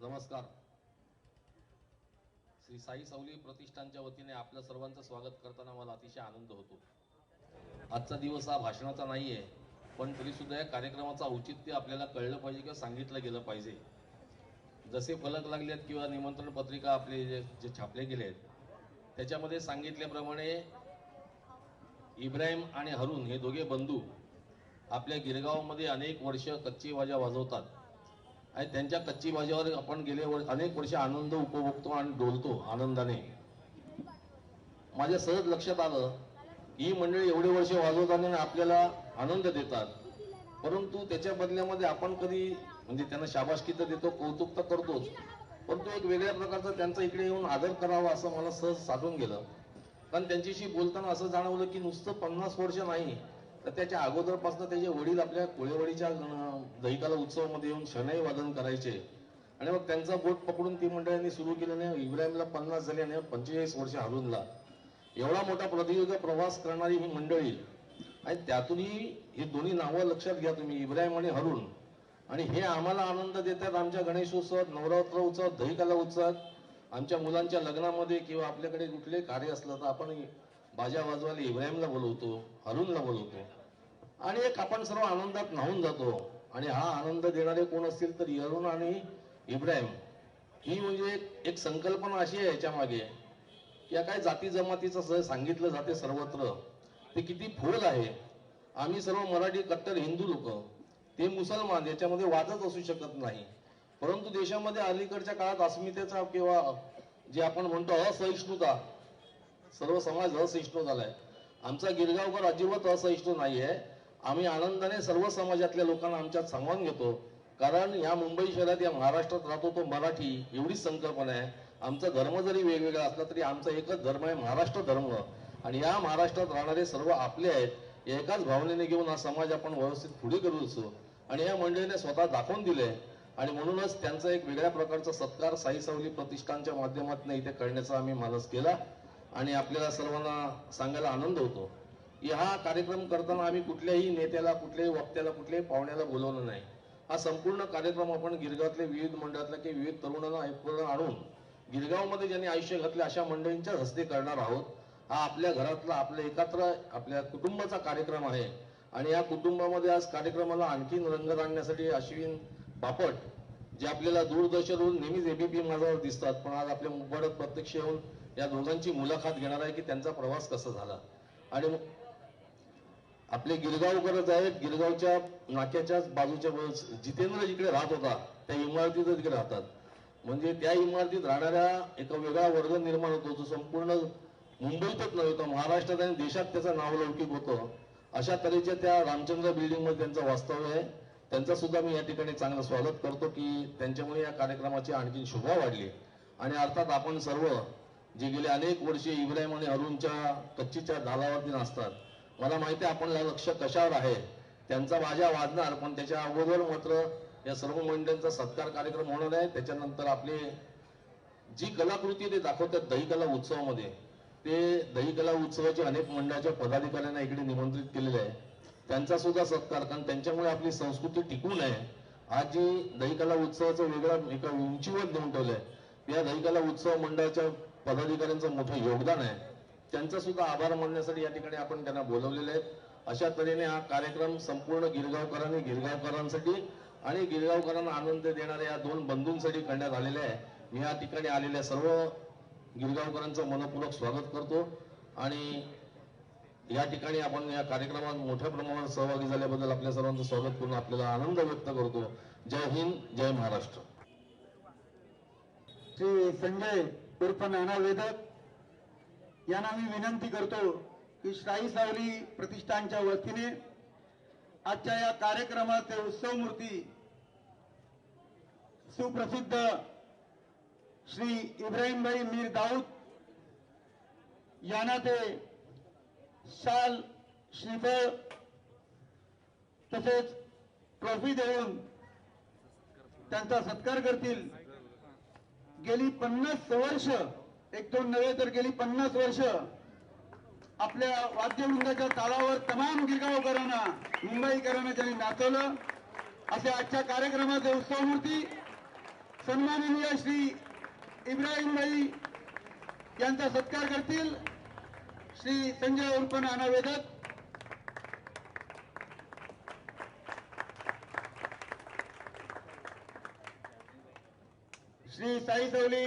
नमस्कार. श्री साई सावली प्रतिष्ठानच्या वतीने आपल्या सर्वांचं स्वागत करताना मला अतिशय आनंद होतो. आजचा दिवस हा भाषणाचा नाहीये, पण तरी सुद्धा या कार्यक्रमाचं औचित्य आपल्याला कळलं पाहिजे किंवा सांगितलं गेलं पाहिजे. जसे फलक लागलेत किंवा निमंत्रण पत्रिका आपले जे छापले गेले आहेत त्याच्यामध्ये सांगितल्याप्रमाणे इब्राहिम आणि हरून हे दोघे बंधू आपल्या गिरगावमध्ये अनेक वर्ष कच्ची भाज्या वाजवतात आणि त्यांच्या कच्ची भाज्यावर आपण गेले अनेक वर्ष आनंद उपभोगतो आणि डोलतो आनंदाने. माझ्या सहज लक्षात आलं ही मंडळी एवढे वर्ष वाजवताना आपल्याला आनंद देतात, परंतु त्याच्या बदल्यामध्ये आपण कधी म्हणजे त्यांना शाबासकी तर देतो, कौतुक तर करतोच, परंतु एक वेगळ्या प्रकारचा त्यांचा इकडे येऊन आदर करावा असं मला सहज साधून गेलं. कारण त्यांच्याशी बोलताना असं जाणवलं की नुसतं 50 वर्ष नाही तर त्याच्या अगोदरपासून त्याचे वडील आपल्या कोळेवाडीच्या दहिकाला उत्सवामध्ये येऊन शनाई वादन करायचे आणि मग त्यांचा बोट पकडून ती मंडळींनी सुरू केल्याने इब्राहिमला 50 झाल्याने 45 वर्ष हरूनला एवढा मोठा प्रदीर्घ प्रवास करणारी ही मंडळी आणि त्यातूनही हे दोन्ही नावं लक्षात घ्या तुम्ही, इब्राहिम आणि हरून, आणि हे आम्हाला आनंद देतात. आमच्या गणेशोत्सवात, नवरात्र उत्सवात, दहिकाला उत्सवात, आमच्या मुलांच्या लग्नामध्ये किंवा आपल्याकडे कुठले कार्य असलं तर आपण बाजा वाजवायला इब्राहिमला बोलवतो, हरूनला बोलवतो आणि एक आपण सर्व आनंदात न्हावून जातो. आणि हा आनंद देणारे कोण असतील तर हरून आणि इब्राहिम ही म्हणजे एक संकल्पना अशी आहे याच्या मागे की या काय जाती जमातीचं सहज सांगितलं जाते सर्वत्र ते किती फोल आहे. आम्ही सर्व मराठी कट्टर हिंदू लोक, ते मुसलमान, याच्यामध्ये वादच असू शकत नाही. परंतु देशामध्ये अलीकडच्या काळात अस्मितेचा किंवा जे आपण म्हणतो असहिष्णुता, सर्व समाज असहिष्णू झालाय. आमचा गिरगावकर अजिबात असहिष्णू नाहीये. आम्ही आनंदाने सर्व समाजातल्या लोकांना आमच्यात सामावून घेतो, कारण या मुंबई शहरात, या महाराष्ट्रात राहतो तो मराठी, एवढीच संकल्पना आहे. आमचा धर्म जरी वेगवेगळा असला तरी आमचा एकच धर्म आहे, महाराष्ट्र धर्म, आणि या महाराष्ट्रात राहणारे सर्व आपले आहेत. एकाच भावनेने घेऊन हा समाज आपण व्यवस्थित पुढे करू असतो आणि या मंडळीने स्वतः दाखवून दिले आणि म्हणूनच त्यांचा एक वेगळ्या प्रकारचा सत्कार साई सावली प्रतिष्ठानच्या माध्यमातून इथे करण्याचा आम्ही मानस केला आणि आपल्याला सर्वांना सांगायला आनंद होतो. हा कार्यक्रम करताना आम्ही कुठल्याही नेत्याला, कुठल्याही वक्त्याला, कुठल्याही पाहुण्याला बोलवलं नाही. हा संपूर्ण कार्यक्रम आपण गिरगावातले विविध मंडळातल्या की विविध तरुणांना आणून गिरगावमध्ये ज्यांनी आयुष्य घातले अशा मंडळींच्याच हस्ते करणार आहोत. हा आपल्या घरातला, आपल्या एकत्र आपल्या कुटुंबाचा कार्यक्रम आहे आणि या कुटुंबामध्ये आज कार्यक्रमाला आणखीन रंग आणण्यासाठी अश्विन बापट, जे आपल्याला दूरदर्शनवरून नेहमीच एबीपी माझ्यावर दिसतात, पण आज आपल्या मुंबईत प्रत्यक्ष येऊन या दोघांची मुलाखत घेणार आहे की त्यांचा प्रवास कसा झाला. आणि आपले गिरगावकरच आहेत, गिरगावच्या नाक्याच्या बाजूच्या जितेंद्र जिकडे राहत होता त्या इमारतीतच तिकडे राहतात. म्हणजे त्या इमारतीत राहणाऱ्या एका वेगळा वर्ग निर्माण होतो जो संपूर्ण मुंबईतच नव्हे तर महाराष्ट्रात आणि देशात त्याचं नावलौकिक होतं. अशा तऱ्हेच्या त्या रामचंद्र बिल्डिंग मध्ये त्यांचं वास्तव्य आहे. त्यांचा सुद्धा मी या ठिकाणी चांगलं स्वागत करतो की त्यांच्यामुळे या कार्यक्रमाची आणखी शोभा वाढली. आणि अर्थात आपण सर्व जे गेले अनेक वर्षे इब्राहिम आणि हरूनच्या कच्चीच्या दालावरती नसतात, मला माहिती आहे आपलं लक्ष कशावर आहे. त्यांचा बाजा वाजणार, पण त्याच्या अगोदर मात्र या सर्व मंडळींचा सत्कार कार्यक्रम होणार आहे. त्याच्यानंतर आपले जी कलाकृती ते दाखवतात दहिकला उत्सवामध्ये, ते दहिकला उत्सवाचे अनेक मंडळाच्या पदाधिकाऱ्यांना इकडे निमंत्रित केलेले आहे. त्यांचा सुद्धा सत्कार, कारण त्यांच्यामुळे आपली संस्कृती टिकून आहे. आज जी दहिकला उत्सवाचं वेगळा एका उंचीवर देऊन ठेवलंय, या दहिकला उत्सव मंडळाच्या पदाधिकाऱ्यांचं मोठं योगदान आहे. त्यांचा सुद्धा आभार मानण्यासाठी या ठिकाणी आपण त्यांना बोलवलेले आहेत. अशा तऱ्हेने हा कार्यक्रम संपूर्ण गिरगावकरांनी, गिरगावकरांसाठी आणि गिरगावकरांना आनंद देणाऱ्या या दोन बंधूंसाठी करण्यात आलेले आहे. मी या ठिकाणी आलेल्या सर्व गिरगावकरांचं मनपूर्वक स्वागत करतो आणि या ठिकाणी आपण या कार्यक्रमात मोठ्या प्रमाणात सहभागी झाल्याबद्दल आपल्या सर्वांचं स्वागत करून आपल्याला आनंद व्यक्त करतो. जय हिंद, जय महाराष्ट्र. श्री संजय उर्फ नाना वेदक यांना मी विनंती करतो की साई सावली प्रतिष्ठानच्या वतीने आजच्या या कार्यक्रमाचे उत्सव मूर्ती सुप्रसिद्ध श्री इब्राहिमभाई मीर दाऊद यांना ते शाल, श्रीफळ तसेच ट्रॉफी देऊन त्यांचा सत्कार करतील. गेली 50 वर्ष, एक दोन नव्हे तर गेली 50 वर्ष आपल्या वाद्यवृंदाच्या तालावर तमाम गिरगावकरांना, मुंबईकरांना ज्यांनी नाचवलं, अशा आजच्या कार्यक्रमाचे उत्सव मूर्ती सन्माननीय श्री इब्राहिमभाई यांचा सत्कार करतील श्री संजय उर्फ नाना वेदक. श्री साई सावली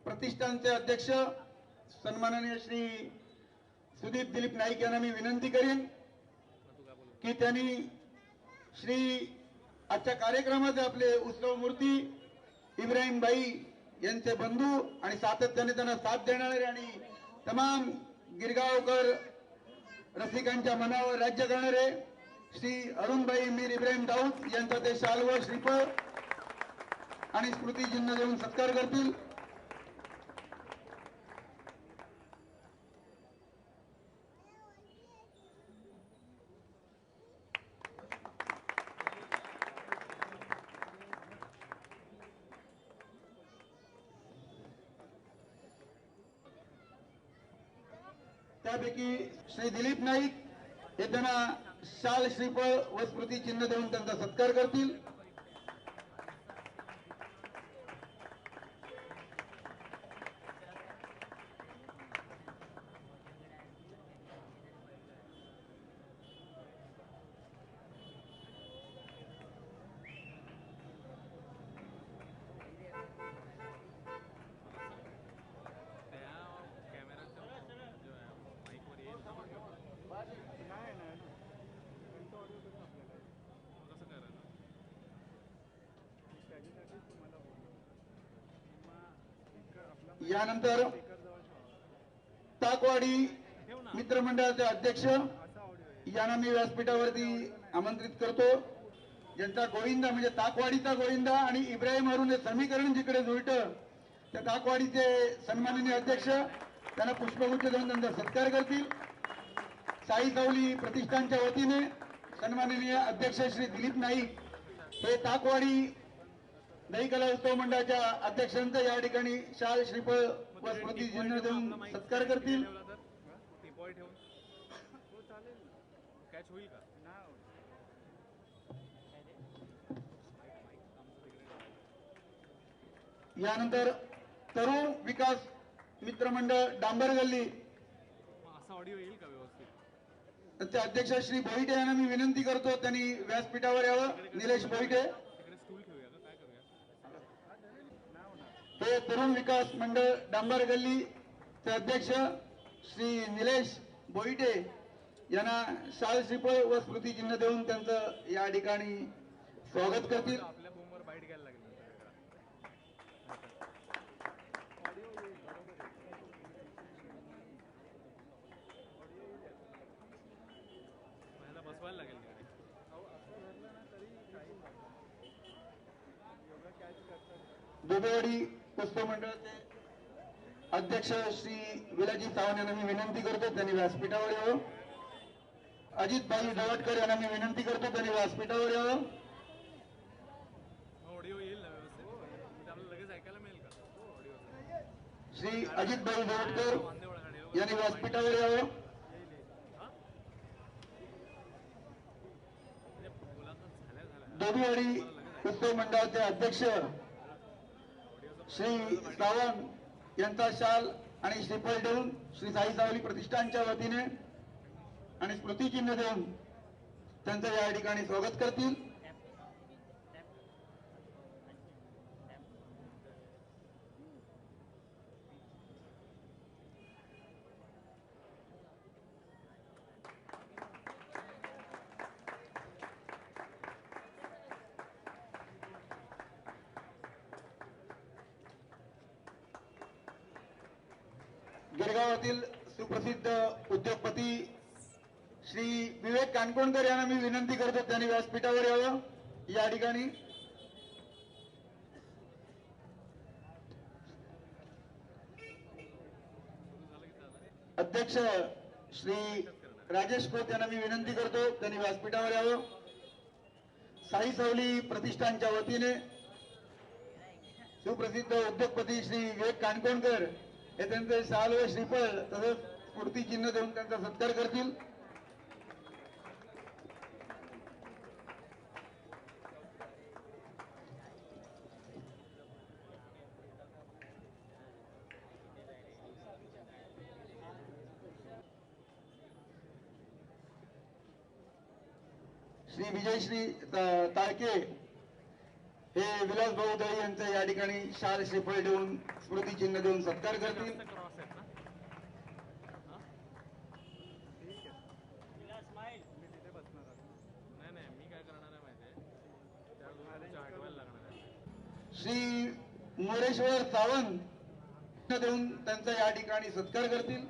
प्रतिष्ठानचे अध्यक्ष सन्माननीय श्री सुदीप दिलीप नाईक यांना मी विनंती करीन की त्यांनी श्री आजच्या कार्यक्रमाचे आपले उत्सव मूर्ती इब्राहिमभाई यांचे बंधू आणि सातत्याने त्यांना साथ देणारे आणि तमाम गिरगावकर रसिकांच्या मनावर राज्य करणारे श्री अरुणभाई मीर इब्राहिम दाऊद यांचा ते शाल व श्रीफळ आणि स्मृती चिन्ह देऊन सत्कार करतील. त्यापैकी श्री दिलीप नाईक हे त्यांना शाल श्रीफळ व स्मृती चिन्ह देऊन त्यांचा सत्कार करतील. यानंतर ताकवाडी मित्रमंडळाचे अध्यक्ष यांना मी व्यासपीठावरती आमंत्रित करतो. ज्यांचा गोविंदा म्हणजे ताकवाडीचा गोविंदा आणि इब्राहिम हरून हे समीकरण जिकडे जुळतं त्या ताकवाडीचे सन्माननीय अध्यक्ष त्यांना पुष्पगुच्छ देऊन त्यांचा सत्कार करतील. साई सावली प्रतिष्ठानच्या वतीने सन्माननीय अध्यक्ष श्री दिलीप नाईक हे ताकवाडी दहीकला उत्सव मंडळाच्या अध्यक्षांचा या ठिकाणी शाल श्रीफळ व स्मृती चिन्ह देऊन सत्कार करतील. यानंतर तरुण विकास मित्रमंडळ डांबर गल्ली त्यांचे अध्यक्ष श्री भोईटे यांना मी विनंती करतो त्यांनी व्यासपीठावर यावं. निलेश भोईटे हे तरुण विकास मंडळ डांबर गल्लीचे अध्यक्ष श्री निलेश भोईटे यांना शाल श्रीफळ व स्मृती चिन्ह देऊन त्यांचं या ठिकाणी स्वागत करतील. दुबेवाडी उत्सव मंडळाचे अध्यक्ष श्री विलाजी सावंत यांना मी विनंती करतो त्यांनी व्यासपीठावर यावं. अजितभाई डवटकर यांना मी विनंती करतो त्यांनी व्यासपीठावर यावं. श्री अजितभाई डवटकर यांनी व्यासपीठावर यावं. दुबेवाडी उत्सव मंडळाचे अध्यक्ष श्री सावंत यांचा शाल आणि श्रीफळ देऊन श्री साई सावली प्रतिष्ठानच्या वतीने आणि स्मृती चिन्ह देऊन त्यांचं या ठिकाणी स्वागत करतील. गिरगावातील सुप्रसिद्ध उद्योगपती श्री विवेक कानकोणकर यांना मी विनंती करतो त्यांनी व्यासपीठावर यावं. या ठिकाणी अध्यक्ष श्री राजेश खोत यांना मी विनंती करतो त्यांनी व्यासपीठावर यावं. साई सावली प्रतिष्ठानच्या वतीने सुप्रसिद्ध उद्योगपती श्री विवेक कानकोणकर हे त्यांचे शाल व श्रीफळ तसंच स्मृती चिन्ह देऊन त्यांचा सत्कार करतील. श्री विजयश्री ताळके हे विलास भाऊ दळी यांचा या ठिकाणी शाल श्रीफळ देऊन स्मृतिचिन्ह देऊन सत्कार करतील. श्री मोरेश्वर सावंत देऊन त्यांचा या ठिकाणी सत्कार करतील.